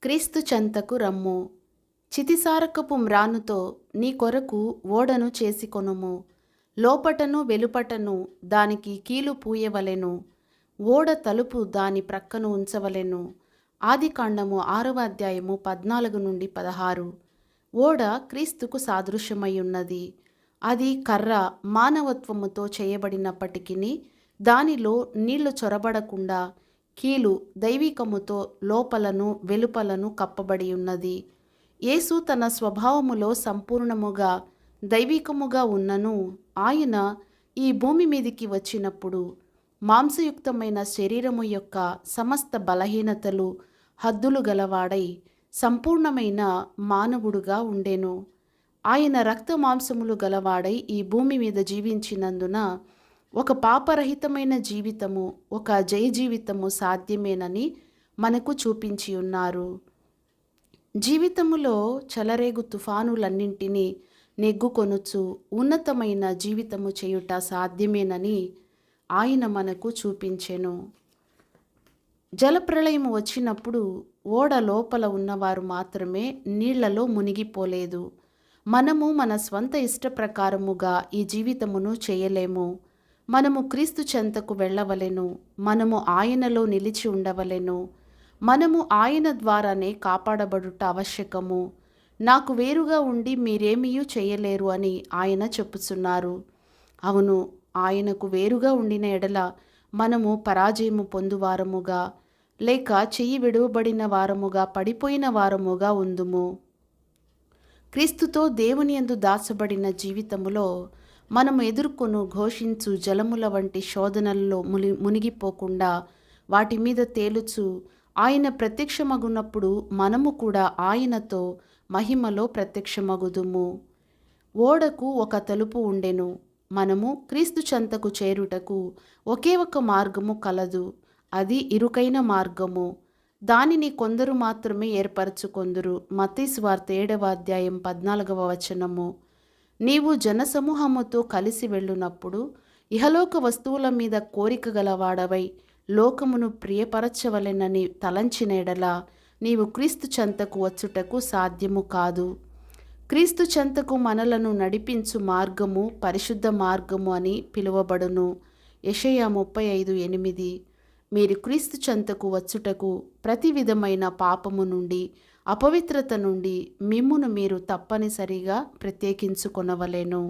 క్రీస్తు చెంతకు రమ్ము. చితిసారకపు మ్రానుతో నీ కొరకు ఓడను చేసుకొనుము. లోపటను వెలుపటను దానికి కీలు పూయవలెను. ఓడ తలుపు దాని ప్రక్కను ఉంచవలెను. ఆదికాండము 6వ అధ్యాయము 14-16. ఓడ క్రీస్తుకు సాదృశ్యమయ్యున్నది. అది కర్ర మానవత్వముతో చేయబడినప్పటికీ దానిలో నీళ్లు చొరబడకుండా కీలు దైవికముతో లోపలను వెలుపలను కప్పబడి ఉన్నది. యేసు తన స్వభావములో సంపూర్ణముగా దైవికముగా ఉన్నను ఆయన ఈ భూమి మీదికి వచ్చినప్పుడు మాంసయుక్తమైన శరీరము యొక్క సమస్త బలహీనతలు హద్దులు గలవాడై సంపూర్ణమైన మానవుడుగా ఉండెను. ఆయన రక్త మాంసములు గలవాడై ఈ భూమి మీద జీవించినందున ఒక పాపరహితమైన జీవితము, ఒక జయ జీవితము సాధ్యమేనని మనకు చూపించి ఉన్నారు. జీవితములో చెలరేగు తుఫానులన్నింటినీ నెగ్గుకొనుచు ఉన్నతమైన జీవితము చేయుట సాధ్యమేనని ఆయన మనకు చూపించెను. జలప్రళయం వచ్చినప్పుడు ఓడ లోపల ఉన్నవారు మాత్రమే నీళ్లలో మునిగిపోలేదు. మనము మన స్వంత ఇష్ట ప్రకారముగా ఈ జీవితమును చేయలేము. మనము క్రీస్తు చెంతకు వెళ్ళవలెను. మనము ఆయనలో నిలిచి ఉండవలెను. మనము ఆయన ద్వారానే కాపాడబడుట ఆవశ్యకము. నాకు వేరుగా ఉండి మీరేమీయూ చేయలేరు అని ఆయన చెప్పుచున్నారు. అవును, ఆయనకు వేరుగా ఉండిన ఎడల మనము పరాజయము పొందువారముగా లేక చెయ్యి విడువబడిన వారముగా పడిపోయిన వారముగా ఉందుము. క్రీస్తుతో దేవుని యందు దాచబడిన జీవితములో మనము ఎదుర్కొను ఘోషించు జలముల వంటి శోధనల్లో మునిగిపోకుండా వాటి మీద తేలుచు ఆయన ప్రత్యక్షమగునప్పుడు మనము కూడా ఆయనతో మహిమలో ప్రత్యక్షమగుదుము. ఓడకు ఒక తలుపు ఉండెను. మనము క్రీస్తు చెంతకు చేరుటకు ఒకే ఒక మార్గము కలదు. అది ఇరుకైన మార్గము. దానిని కొందరు మాత్రమే ఏర్పరచుకొందురు. మత్తయి సువార్త 7వ అధ్యాయం 14వ వచనము. నీవు జనసమూహముతో కలిసి వెళ్ళునప్పుడు ఇహలోక వస్తువుల మీద కోరిక గలవాడవై లోకమును ప్రియపరచవలెనని తలంచిన ఎడల నీవు క్రీస్తు చెంతకు వచ్చుటకు సాధ్యము కాదు. క్రీస్తు చెంతకు మనలను నడిపించు మార్గము పరిశుద్ధ మార్గము అని పిలువబడును. యెషయా 35:8. మీరు క్రీస్తు చెంతకు వచ్చుటకు ప్రతి విధమైన పాపము నుండి అపవిత్రత నుండి మిమ్మును మీరు తప్పనిసరిగా ప్రత్యేకించుకొనవలెను.